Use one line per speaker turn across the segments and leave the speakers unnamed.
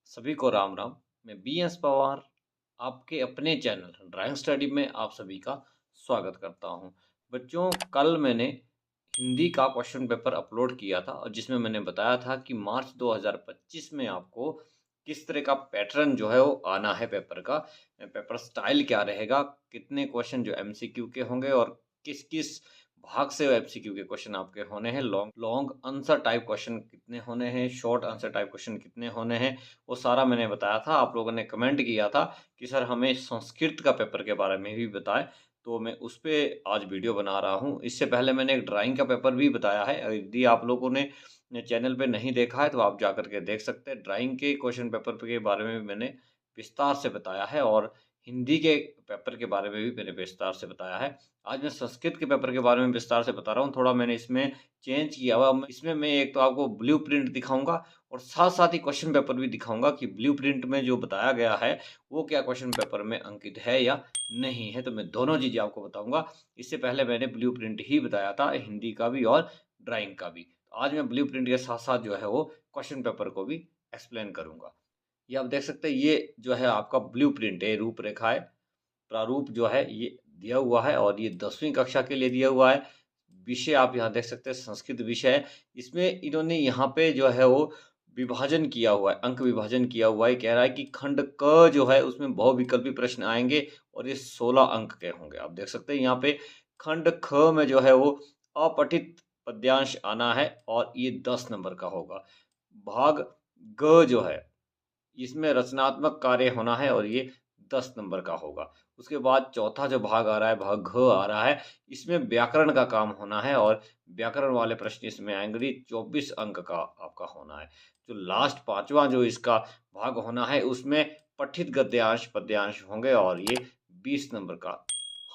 सभी को राम राम। मैं बी एस पवार आपके अपने चैनल ड्राइंग स्टडी में आप सभी का स्वागत करता हूं। बच्चों, कल मैंने हिंदी का क्वेश्चन पेपर अपलोड किया था और जिसमें मैंने बताया था कि मार्च 2025 में आपको किस तरह का पैटर्न जो है वो आना है पेपर का, पेपर स्टाइल क्या रहेगा, कितने क्वेश्चन जो एमसीक्यू के होंगे और किस किस भाग से एमसीक्यू के क्वेश्चन आपके होने हैं, long long answer type question कितने होने हैं, शॉर्ट आंसर टाइप क्वेश्चन कितने होने हैं, वो सारा मैंने बताया था। आप लोगों ने कमेंट किया था कि सर हमें संस्कृत का पेपर के बारे में भी बताएं, तो मैं उस पे आज वीडियो बना रहा हूं। इससे पहले मैंने एक ड्राइंग का पेपर भी बताया है, यदि आप लोगों ने चैनल पे नहीं देखा है तो आप जा कर के देख सकते हैं। ड्राइंग के क्वेश्चन पेपर के बारे में भी मैंने विस्तार से बताया है और हिंदी के पेपर के बारे में भी मैंने विस्तार से बताया है। आज मैं संस्कृत के पेपर के बारे में विस्तार से बता रहा हूँ। थोड़ा मैंने इसमें चेंज किया हुआ। इसमें मैं एक तो आपको ब्लूप्रिंट दिखाऊँगा और साथ-साथ ही क्वेश्चन पेपर भी दिखाऊँगा कि ब्लूप्रिंट में जो बताया गया है, वो क्या क्वेश्चन पेपर में अंकित है या नहीं है। तो मैं दोनों चीज़ें आपको बताऊँगा। इससे पहले मैंने ब्लूप्रिंट ही बताया था, हिंदी का भी और ड्राइंग का भी। तो आज मैं ब्लूप्रिंट के साथ-साथ जो है वो क्वेश्चन पेपर को भी एक्सप्लेन करूँगा। ये आप देख सकते हैं, ये जो है आपका ब्लूप्रिंट है, रूपरेखा है। प्रारूप जो है ये दिया हुआ है और ये 10वीं कक्षा के लिए दिया हुआ है। विषय आप यहाँ देख सकते हैं, संस्कृत विषय है। इसमें इन्होंने यहाँ पे जो है वो विभाजन किया हुआ है, अंक विभाजन किया हुआ है। कह रहा है कि खंड क जो है उसमें बहुविकल्पी प्रश्न आएँगे और ये 16 अंक के होंगे। आप देख सकते हैं यहाँ पे खंड ख में जो है वो अपठित पद्यांश आना है और ये 10 नंबर का होगा। भाग ग जो है इसमें रचनात्मक कार्य होना है और ये 10 नंबर का होगा। उसके बाद चौथा जो भाग आ रहा है, भाग घ आ रहा है, इसमें व्याकरण का काम होना है और व्याकरण वाले प्रश्न इसमें आएँगे। ये 24 अंक का आपका होना है। जो लास्ट 5वां जो इसका भाग होना है, उसमें पठित गद्यांश, पद्यांश होंगे और ये 20 नंबर का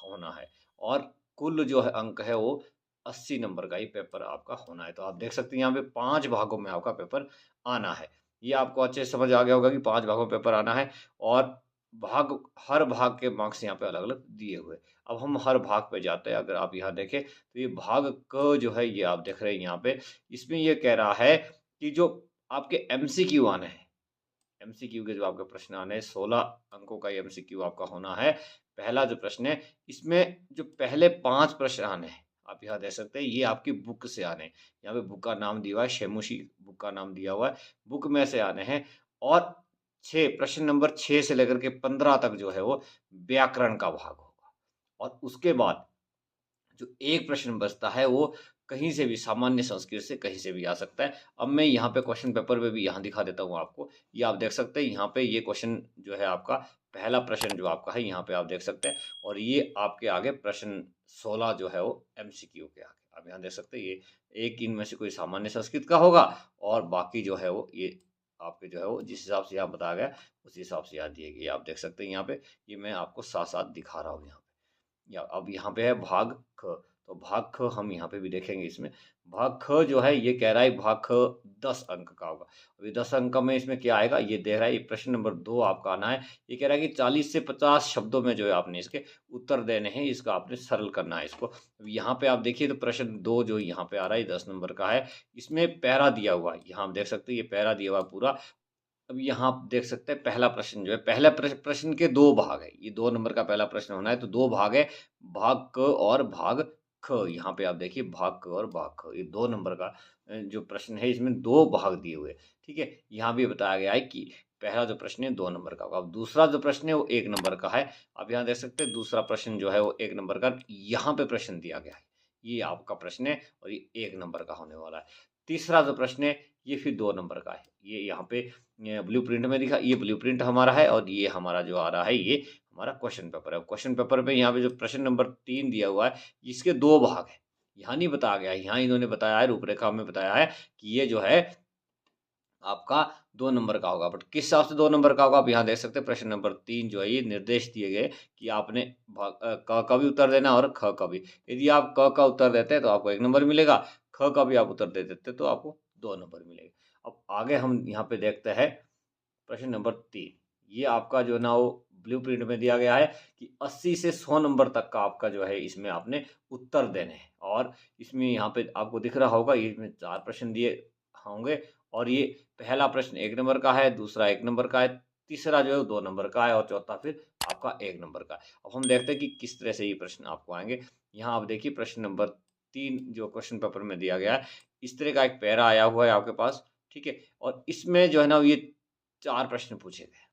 होना है और कुल जो है अंक है वो 80 नंबर का ये पेपर आपका होना है। तो आप देख सकते हैं यहाँ पे 5 भागों में आपका पेपर आना है। ये आपको अच्छे से समझ आ गया होगा कि 5 भागों में पेपर आना है और भाग हर भाग के मार्क्स यहाँ पे अलग-अलग दिए हुए हैं। अब हम हर भाग पे जाते हैं। अगर आप यहाँ देखें तो ये भाग क जो है ये आप देख रहे हैं यहाँ पे। इसमें ये कह रहा है कि जो आपके एमसीक्यू आने हैं, एमसीक्यू के जो आपके प्रश्न आने हैं, 16 अंकों का ये एमसीक्यू आपका होना है। पहला जो प्रश्न है, इसमें जो पहले 5 प्रश्न आने हैं, आप यहाँ देख सकते हैं, ये आपकी बुक से आने हैं। यहाँ पे बुक का नाम दिया हुआ है, शेमुशी बुक का नाम दिया हुआ है। बुक में से आने हैं और 6 प्रश्न नंबर 6 से लेकर के 15 तक जो है वो व्याकरण का भाग होगा और उसके बाद जो एक प्रश्न बचता है वो कहीं से भी, सामान्य संस्कृत से कहीं से भी आ सकता है। अब मैं यहाँ पे क्वेश्चन पेपर में भी यहाँ दिखा देता हूँ आपको। ये आप देख सकते हैं, यहाँ पे ये क्वेश्चन जो है आपका पहला प्रश्न जो आपका है यहाँ पे आप देख सकते हैं और ये आपके आगे प्रश्न 16 जो है वो एमसीक्यू के आगे। आप यहाँ देख सकते हैं, ये एक इनमें से कोई सामान्य संस्कृत का होगा और बाकी जो है वो ये आपके जो है वो जिस हिसाब से यहाँ बताया गया उसी हिसाब से यहाँ दिए गए। आप देख सकते हैं यहाँ पे, ये मैं आपको साथ-साथ दिखा रहा हूँ यहाँ पे। या अब यहाँ पे है भाग ख, तो भाग ख हम यहाँ पे भी देखेंगे इसमें। भाग ख जो है ये कह रहा है भाग ख 10 अंक का होगा। अभी 10 अंक में इसमें क्या आएगा ये दे रहा है, ये प्रश्न नंबर 2 आपका आना है। ये कह रहा है कि 40 से 50 शब्दों में जो है आपने इसके उत्तर देने हैं, इसका आपने सरल करना है इसको। अब यहाँ पे आप देखिए तो प्रश्न 2 जो यहाँ पे आ रहा है 10 नंबर का है, इसमें पैरा दिया हुआ है। यहाँ आप देख सकते हैं ये पैरा दिया हुआ है पूरा। अब यहाँ आप देख सकते हैं पहला प्रश्न जो है, पहला प्रश्न के 2 भाग है। ये 2 नंबर का पहला प्रश्न होना है तो 2 भाग है, भाग क और भाग ख। यहाँ पे आप देखिए भाग क और भाग ख, ये 2 नंबर का जो प्रश्न है इसमें 2 भाग दिए हुए हैं। ठीक है? यहाँ भी बताया गया है कि पहला जो प्रश्न है 2 नंबर का होगा। अब दूसरा जो प्रश्न है वो 1 नंबर का है। आप यहाँ देख सकते हैं दूसरा प्रश्न जो है वो 1 नंबर का यहाँ पे प्रश्न दिया गया है। ये आपका प्रश्न है और ये 1 नंबर का होने वाला है। तीसरा जो प्रश्न है ये फिर 2 नंबर का है। ये यहाँ पे ब्लूप्रिंट में दिखा, ये ब्लूप्रिंट हमारा है और ये हमारा जो आ रहा है ये हमारा क्वेश्चन पेपर है। क्वेश्चन पेपर में यहाँ पे जो प्रश्न नंबर 3 दिया हुआ है, इसके 2 भाग हैं। यहाँ नहीं बताया गया है, यहाँ इन्होंने बताया है, रूपरेखा में बताया है कि ये जो है आपका 2 नंबर का होगा। बट किस हिसाब से 2 नंबर का होगा, आप यहाँ देख सकते हैं प्रश्न नंबर 3 जो है ये निर्देश दिए गए कि आपने क का भी उत्तर देना है और ख का भी। यदि आप क का उत्तर देते हैं तो आपको 1 नंबर मिलेगा, ख का भी आप उत्तर दे देते तो आपको 2 नंबर मिलेगा। अब आगे हम यहाँ पे देखते हैं प्रश्न नंबर 3। ये आपका जो है ना वो ब्लूप्रिंट में दिया गया है कि 80 से 100 नंबर तक का आपका जो है इसमें आपने उत्तर देने हैं और इसमें यहाँ पे आपको दिख रहा होगा, इसमें 4 प्रश्न दिए होंगे और ये पहला प्रश्न 1 नंबर का है, दूसरा 1 नंबर का है, तीसरा जो है वो 2 नंबर का है और चौथा फिर आपका 1 नंबर का है। अब हम देखते हैं कि किस तरह से ये प्रश्न आपको आएँगे। यहाँ आप देखिए प्रश्न नंबर 3 जो क्वेश्चन पेपर में दिया गया है, इस तरह का एक पैरा आया हुआ है आपके पास, ठीक है? और इसमें जो है ना ये 4 प्रश्न पूछे गए हैं।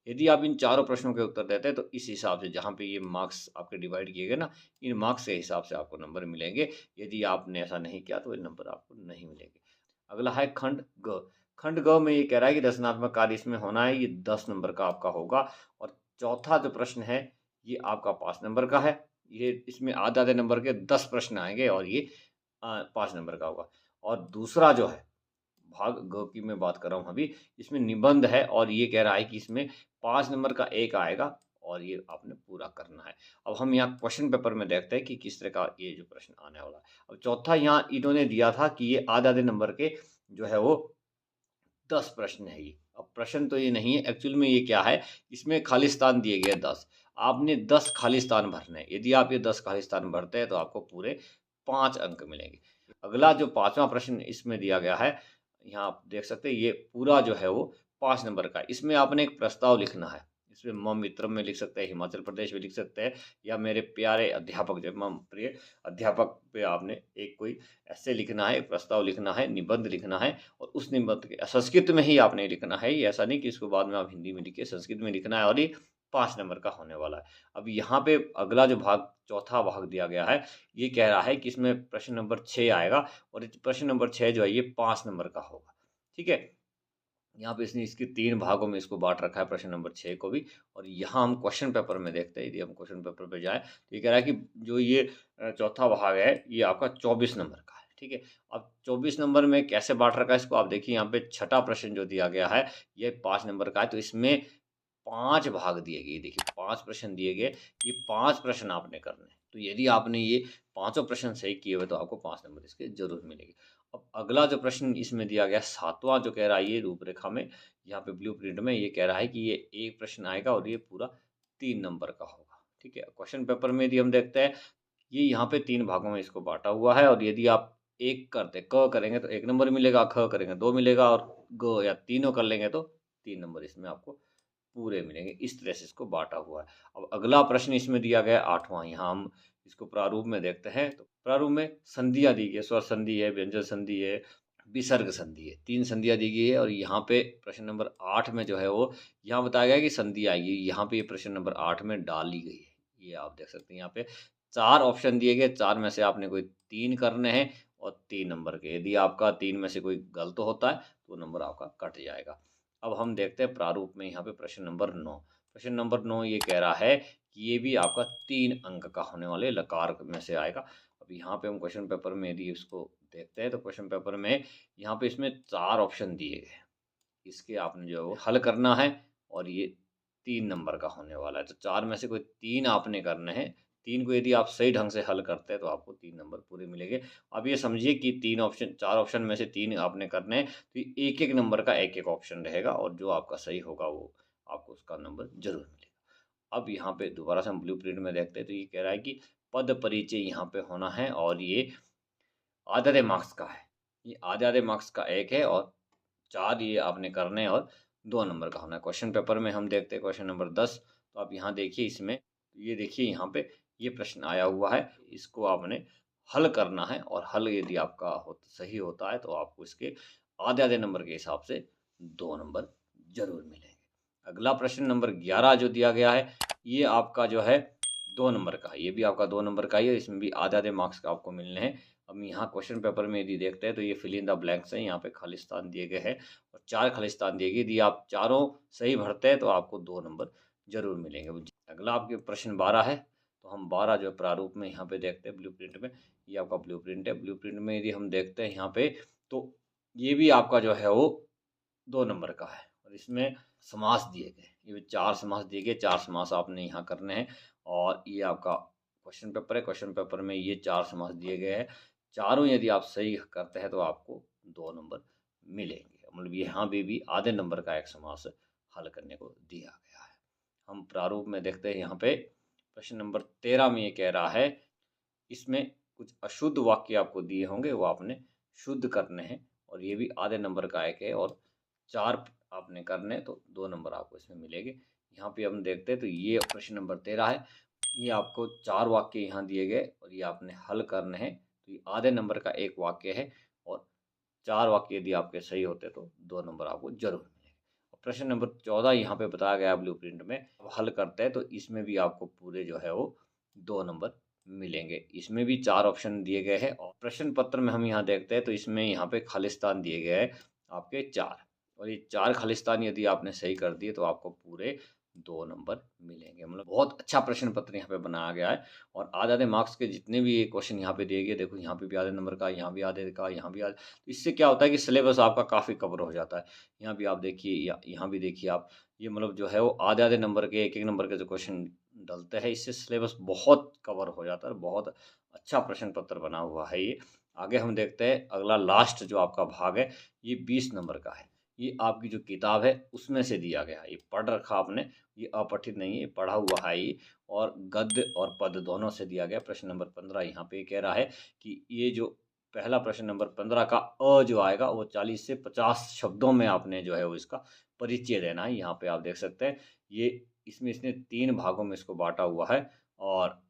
यदि आप इन चारों प्रश्नों के उत्तर देते हैं तो इस हिसाब से जहाँ पे ये मार्क्स आपके डिवाइड किए गए ना, इन मार्क्स के हिसाब से आपको नंबर मिलेंगे। यदि आपने ऐसा नहीं किया तो ये नंबर आपको नहीं मिलेंगे। अगला है खंड ग। खंड ग में ये कह रहा है कि रचनात्मक कार्य इसमें होना है, ये 10 नंबर का आपका होगा। और चौथा जो प्रश्न है ये आपका 5 नंबर का है। ये इसमें आधे-आधे नंबर के 10 प्रश्न आएँगे और ये 5 नंबर का होगा। और दूसरा जो है भाग ग की मैं बात कर रहा हूँ अभी, इसमें निबंध है और ये कह रहा है कि इसमें 5 नंबर का 1 आएगा और ये आपने पूरा करना है। अब हम यहाँ क्वेश्चन पेपर में देखते हैं कि किस तरह का ये जो प्रश्न आने वाला है। अब चौथा यहाँ इन्होंने दिया था कि ये आधे-आधे नंबर के जो है वो 10 प्रश्न है ये। अब प्रश्न तो ये नहीं है, एक्चुअल में ये क्या है, इसमें खाली स्थान दिए गए 10। आपने 10 खाली स्थान भरने हैं। यदि आप ये 10 खाली स्थान भरते हैं तो आपको पूरे 5 अंक मिलेंगे। अगला जो 5वां प्रश्न इसमें दिया गया है, यहाँ आप देख सकते हैं ये पूरा जो है वो 5 नंबर का है। इसमें आपने एक प्रस्ताव लिखना है। इसमें मम मित्रम में लिख सकते हैं, हिमाचल प्रदेश में लिख सकते हैं या मेरे प्यारे अध्यापक जो मम प्रिय अध्यापक पे आपने एक कोई ऐसे लिखना है, एक प्रस्ताव लिखना है, निबंध लिखना है और उस निबंध के संस्कृत में ही आपने लिखना है। ये ऐसा नहीं कि इसको बाद में आप हिंदी में लिखिए, संस्कृत में लिखना है और ये 5 नंबर का होने वाला है। अब यहाँ पे अगला जो भाग चौथा भाग दिया गया है, ये कह रहा है कि इसमें प्रश्न नंबर 6 आएगा और ये प्रश्न नंबर 6 जो है ये 5 नंबर का होगा। ठीक है? यहाँ पे इसने इसके 3 भागों में इसको बाँट रखा है प्रश्न नंबर 6 को भी और यहाँ हम क्वेश्चन पेपर में देखते हैं, यदि हम क्वेश्चन पेपर पे जाएँ, तो ये कह रहा है कि जो ये चौथा भाग है, ये आपका 24 नंबर का है, ठीक है? अब 24 नंबर में कैसे बाँट रखा है इसको आप देखिए यहाँ पे छठा प्रश्न जो दिया गया है, ये 5 नंबर का है, तो इसमें 5 भाग दिए गए, देखिए 5 प्रश्न दिए गए, ये 5 प्रश्न आपने करने हैं। तो यदि आपने ये पाँचों प्रश्न सही किए हुए तो आपको 5 नंबर इसके ज़रूर मिलेंगे। अब अगला जो प्रश्न इसमें दिया गया है 7वां जो कह रहा है ये रूपरेखा में, यहाँ पे ब्लूप्रिंट में ये कह रहा है कि ये एक प्रश्न आएगा और ये पूरा 3 नंबर का होगा, ठीक है? क्वेश्चन पेपर में यदि हम देखते हैं, ये यहाँ पे 3 भागों में इसको बाँटा हुआ है और यदि आप 1 करते क करेंगे तो 1 नंबर मिलेगा, ख करेंगे 2 मिलेगा और ग या तीनों कर लेंगे तो 3 नंबर इसमें आपको पूरे मिलेंगे। इस तरह से इसको बाँटा हुआ है। अब अगला प्रश्न इसमें दिया गया है 8वां, यहाँ हम इसको प्रारूप में देखते हैं। तो प्रारूप में संधियाँ दी गई है, स्वर संधि है, व्यंजन संधि है, विसर्ग संधि है। 3 संधियाँ दी गई है और यहाँ पे प्रश्न नंबर 8 में जो है वो यहाँ बताया गया है कि संधि आएगी। यहाँ पे ये प्रश्न नंबर 8 में डाली गई है। ये आप देख सकते हैं यहाँ पे 4 ऑप्शन दिए गए, 4 में से आपने कोई 3 करने हैं और 3 नंबर के। यदि आपका 3 में से कोई गलत होता है, तो नंबर आपका कट जाएगा। अब हम देखते हैं प्रारूप में यहाँ पे प्रश्न नंबर 9। प्रश्न नंबर 9 ये कह रहा है कि ये भी आपका 3 अंक का होने वाले लकार में से आएगा। अब यहाँ पे हम क्वेश्चन पेपर में यदि इसको देखते हैं तो क्वेश्चन पेपर में यहाँ पे इसमें 4 ऑप्शन दिए गए हैं। इसके आपने जो है वो हल करना है और ये 3 नंबर का होने वाला है। तो 4 में से कोई 3 आपने करने हैं। 3 को यदि आप सही ढंग से हल करते हैं तो आपको 3 नंबर पूरे मिलेंगे। अब ये समझिए कि 3 ऑप्शन 4 ऑप्शन में से 3 आपने करने हैं, तो एक-एक नंबर का एक-एक ऑप्शन रहेगा और जो आपका सही होगा वो आपको उसका नंबर ज़रूर मिलेगा। अब यहाँ पे दोबारा से हम ब्लूप्रिंट में देखते हैं तो ये कह रहा है कि पद परिचय यहाँ पे होना है और ये आधे-आधे मार्क्स का है। ये आधे-आधे मार्क्स का 1 है और 4 ये आपने करने हैं और 2 नंबर का होना है। क्वेश्चन पेपर में हम देखते हैं क्वेश्चन नंबर 10, तो आप यहाँ देखिए इसमें ये देखिए यहाँ पे ये प्रश्न आया हुआ है। इसको आपने हल करना है और हल यदि आपका सही होता है तो आपको इसके आधे-आधे नंबर के हिसाब से 2 नंबर ज़रूर मिलेंगे। अगला प्रश्न नंबर 11 जो दिया गया है, ये आपका जो है 2 नंबर का है। ये भी आपका 2 नंबर का ही है, इसमें भी आधे-आधे मार्क्स का आपको मिलने हैं। अब यहाँ क्वेश्चन पेपर में यदि देखते हैं तो ये फिल इन द ब्लैंक्स हैं, यहाँ पे खाली स्थान दिए गए हैं और 4 खाली स्थान दिए गए। यदि आप चारों सही भरते हैं तो आपको 2 नंबर ज़रूर मिलेंगे। अगला आपके प्रश्न 12 है, तो हम 12 जो है प्रारूप में यहाँ पे देखते हैं ब्लूप्रिंट में। ये आपका ब्लूप्रिंट है। ब्लूप्रिंट में यदि हम देखते हैं यहाँ पे तो ये भी आपका जो है वो 2 नंबर का है और इसमें समास दिए गए। ये 4 समास दिए गए, 4 समास आपने यहाँ करने हैं और ये आपका क्वेश्चन पेपर है। क्वेश्चन पेपर में ये 4 समास दिए गए हैं। चारों यदि आप सही करते हैं तो आपको 2 नंबर मिलेंगे। मतलब यहाँ भी आधे नंबर का एक समास हल करने को दिया गया है। हम प्रारूप में देखते हैं यहाँ पे प्रश्न नंबर 13 में ये कह रहा है, इसमें कुछ अशुद्ध वाक्य आपको दिए होंगे, वो आपने शुद्ध करने हैं और ये भी आधे नंबर का एक है और 4 आपने करने तो 2 नंबर आपको इसमें मिलेंगे। यहाँ पे हम देखते हैं तो ये प्रश्न नंबर 13 है। ये आपको 4 वाक्य यहाँ दिए गए और ये आपने हल करने हैं। तो ये आधे नंबर का एक वाक्य है और 4 वाक्य यदि आपके सही होते तो 2 नंबर आपको ज़रूर मिलेंगे। प्रश्न नंबर 14 यहाँ पे बताया गया ब्लूप्रिंट में, अब हल करते हैं तो इसमें भी आपको पूरे जो है वो 2 नंबर मिलेंगे। इसमें भी 4 ऑप्शन दिए गए हैं और प्रश्न पत्र में हम यहाँ देखते हैं तो इसमें यहाँ पे खालिस्तान दिए गए हैं आपके 4 और ये 4 खालिस्तान यदि आपने सही कर दिए तो आपको पूरे 2 नंबर मिलेंगे। मतलब बहुत अच्छा प्रश्न पत्र यहाँ पे बनाया गया है और आधे-आधे मार्क्स के जितने भी ये क्वेश्चन यहाँ पे दिए गए, देखो यहाँ पे भी आधे नंबर का, यहाँ भी आधे का, यहाँ भी आधे, तो इससे क्या होता है कि सिलेबस आपका काफ़ी कवर हो जाता है। यहाँ भी आप देखिए या यहाँ भी देखिए आप, ये मतलब जो है वो आधे-आधे नंबर के, एक-एक नंबर के जो क्वेश्चन डलते हैं, इससे सिलेबस बहुत कवर हो जाता है। बहुत अच्छा प्रश्न पत्र बना हुआ है ये। आगे हम देखते हैं अगला लास्ट जो आपका भाग है, ये 20 नंबर का है। ये आपकी जो किताब है उसमें से दिया गया है। ये पढ़ रखा आपने, ये अपठित नहीं है, ये पढ़ा हुआ है ये और गद्य और पद दोनों से दिया गया। प्रश्न नंबर 15 यहाँ पे कह रहा है कि ये जो पहला प्रश्न नंबर 15 का जो आएगा वो 40 से 50 शब्दों में आपने जो है वो इसका परिचय देना है। यहाँ पे आप देख सकते हैं ये इसमें इसने 3 भागों में इसको बाँटा हुआ है और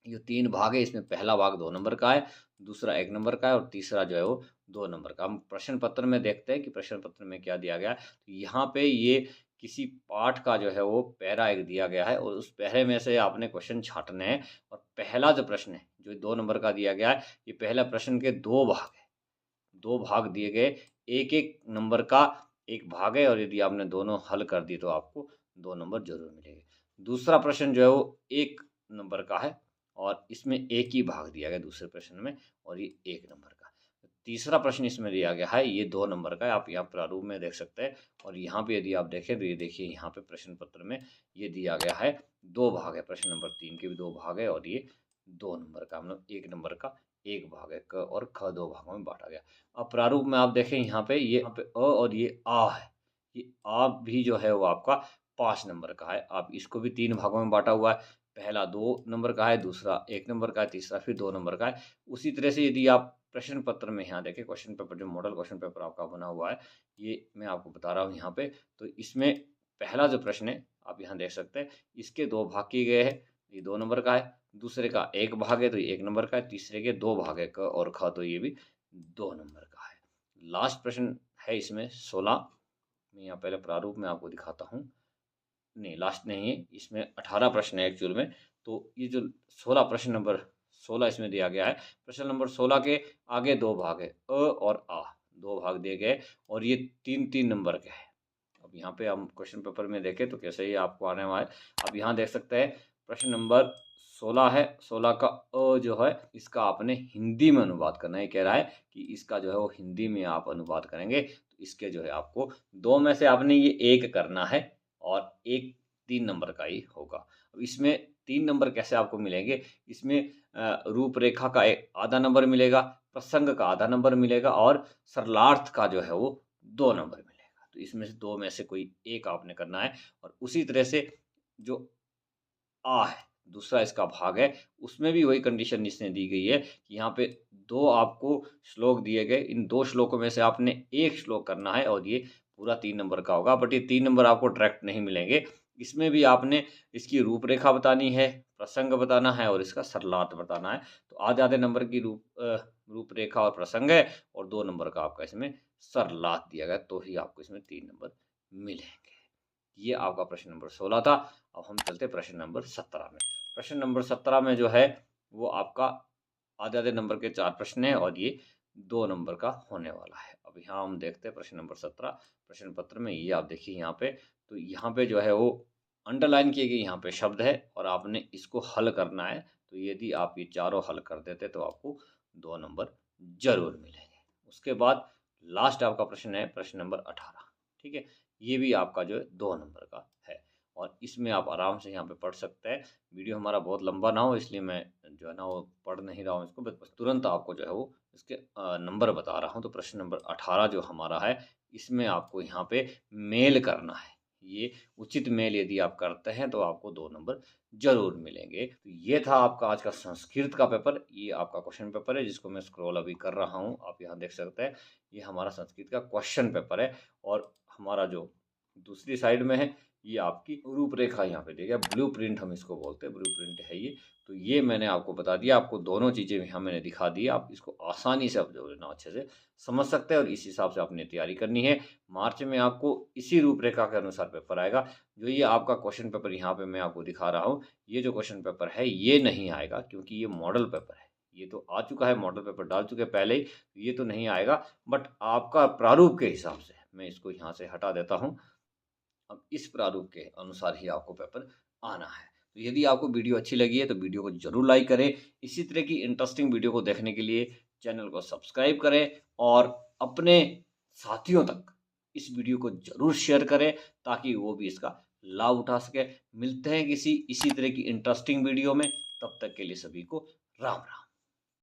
ये 3 भाग है, इसमें पहला भाग 2 नंबर का है, दूसरा 1 नंबर का है और तीसरा जो है वो 2 नंबर का। हम प्रश्न पत्र में देखते हैं कि प्रश्न पत्र में क्या दिया गया है। तो यहाँ पे ये किसी पाठ का जो है वो पैरा एक दिया गया है और उस पैरे में से आपने क्वेश्चन छाँटने हैं और पहला जो प्रश्न है, जो 2 नंबर का दिया गया है, ये पहला प्रश्न के 2 भाग हैं। 2 भाग दिए गए, 1-1 नंबर का 1 भाग है और यदि आपने दोनों हल कर दिए तो आपको 2 नंबर ज़रूर मिलेंगे। दूसरा प्रश्न जो है वो 1 नंबर का है और इसमें 1 ही भाग दिया गया दूसरे प्रश्न में और ये 1 नंबर का। तीसरा प्रश्न इसमें दिया गया है, ये 2 नंबर का है, आप यहाँ प्रारूप में देख सकते हैं और यहाँ पे यदि आप देखें तो ये देखिए यहाँ पे प्रश्न पत्र में ये दिया गया है 2 भाग है। प्रश्न नंबर 3 के भी 2 भाग है और ये 2 नंबर का, मतलब 1 नंबर का 1 भाग है। क और ख 2 भागों में बाँटा गया। अब प्रारूप में आप देखें यहाँ पे ये यहाँ पे और ये आ है। ये आ भी जो है वो आपका 5 नंबर का है। आप इसको भी 3 भागों में बाँटा हुआ है। पहला 2 नंबर का है, दूसरा 1 नंबर का है, तीसरा फिर 2 नंबर का है। उसी तरह से यदि आप प्रश्न पत्र में यहाँ देखें, क्वेश्चन पेपर जो मॉडल क्वेश्चन पेपर आपका बना हुआ है, ये मैं आपको बता रहा हूँ यहाँ पे। तो इसमें पहला जो प्रश्न है, आप यहाँ देख सकते हैं, इसके 2 भाग किए गए हैं। ये 2 नंबर का है, दूसरे का 1 भाग है तो ये 1 नंबर का है, तीसरे के 2 भाग है क और ख, तो ये भी 2 नंबर का है। लास्ट प्रश्न है इसमें 16। मैं यहाँ पहले प्रारूप में आपको दिखाता हूँ। नहीं, लास्ट नहीं है, इसमें 18 प्रश्न है एक्चुअल में। तो ये जो 16 प्रश्न नंबर 16 इसमें दिया गया है। प्रश्न नंबर 16 के आगे 2 भाग है, अ और आ, 2 भाग दिए गए और ये 3-3 नंबर के हैं। अब यहाँ पे हम क्वेश्चन पेपर में देखें तो कैसे ही आपको आने वाला है। अब यहाँ देख सकते हैं प्रश्न नंबर 16 है, 16 का जो है इसका आपने हिंदी में अनुवाद करना है। ये कह रहा है कि इसका जो है वो हिंदी में आप अनुवाद करेंगे तो इसके जो है आपको 2 में से आपने ये 1 करना है और 1 3 नंबर का ही होगा। अब इसमें 3 नंबर कैसे आपको मिलेंगे? इसमें रूपरेखा का आधा नंबर मिलेगा, प्रसंग का आधा नंबर मिलेगा और सरलार्थ का जो है वो 2 नंबर मिलेगा। तो इसमें से 2 में से कोई एक आपने करना है और उसी तरह से जो आ है, दूसरा इसका भाग है, उसमें भी वही कंडीशन इसने दी गई है कि यहाँ पे 2 आपको श्लोक दिए गए, इन 2 श्लोकों में से आपने 1 श्लोक करना है और ये पूरा 3 नंबर का होगा। बट ये 3 नंबर आपको डायरेक्ट नहीं मिलेंगे, इसमें भी आपने इसकी रूपरेखा बतानी है, प्रसंग बताना है और इसका सरलार्थ बताना है। तो आधे-आधे नंबर की रूपरेखा और प्रसंग है और 2 नंबर का आपका इसमें सरलार्थ दिया गया, तो ही आपको इसमें 3 नंबर मिलेंगे। ये आपका प्रश्न नंबर 16 था। अब हम चलते हैं प्रश्न नंबर 17 में। प्रश्न नंबर 17 में जो है वो आपका आधे-आधे नंबर के 4 प्रश्न हैं और ये 2 नंबर का होने वाला है। अब यहाँ हम देखते हैं प्रश्न नंबर 17 प्रश्न पत्र में, ये आप देखिए यहाँ पे, तो यहाँ पे जो है वो अंडरलाइन किए गए यहाँ पे शब्द है और आपने इसको हल करना है। तो यदि आप ये चारों हल कर देते तो आपको 2 नंबर ज़रूर मिलेंगे। उसके बाद लास्ट आपका प्रश्न है प्रश्न नंबर 18, ठीक है? ये भी आपका जो है 2 नंबर का है और इसमें आप आराम से यहाँ पे पढ़ सकते हैं। वीडियो हमारा बहुत लंबा ना हो इसलिए मैं जो है ना वो पढ़ नहीं रहा हूँ इसको, बस तुरंत आपको जो है वो इसके नंबर बता रहा हूँ। तो प्रश्न नंबर 18 जो हमारा है, इसमें आपको यहाँ पे मेल करना है। ये उचित मेल यदि आप करते हैं तो आपको 2 नंबर ज़रूर मिलेंगे। तो ये था आपका आज का संस्कृत का पेपर। ये आपका क्वेश्चन पेपर है जिसको मैं स्क्रॉल अभी कर रहा हूँ। आप यहाँ देख सकते हैं, ये हमारा संस्कृत का क्वेश्चन पेपर है और हमारा जो दूसरी साइड में है, ये आपकी रूपरेखा यहाँ पे देखिए, ब्लूप्रिंट हम इसको बोलते हैं, ब्लूप्रिंट है ये। तो ये मैंने आपको बता दिया, आपको दोनों चीज़ें यहाँ मैंने दिखा दी। आप इसको आसानी से आप जो है ना अच्छे से समझ सकते हैं और इस हिसाब से आपने तैयारी करनी है। मार्च में आपको इसी रूपरेखा के अनुसार पेपर आएगा। जो ये आपका क्वेश्चन पेपर यहाँ पे मैं आपको दिखा रहा हूँ, ये जो क्वेश्चन पेपर है ये नहीं आएगा क्योंकि ये मॉडल पेपर है। ये तो आ चुका है, मॉडल पेपर डाल चुके हैं पहले ही, तो ये तो नहीं आएगा। बट आपका प्रारूप के हिसाब से मैं इसको यहाँ से हटा देता हूँ। अब इस प्रारूप के अनुसार ही आपको पेपर आना है। तो यदि आपको वीडियो अच्छी लगी है तो वीडियो को ज़रूर लाइक करें। इसी तरह की इंटरेस्टिंग वीडियो को देखने के लिए चैनल को सब्सक्राइब करें और अपने साथियों तक इस वीडियो को ज़रूर शेयर करें ताकि वो भी इसका लाभ उठा सके। मिलते हैं किसी इसी तरह की इंटरेस्टिंग वीडियो में, तब तक के लिए सभी को राम राम।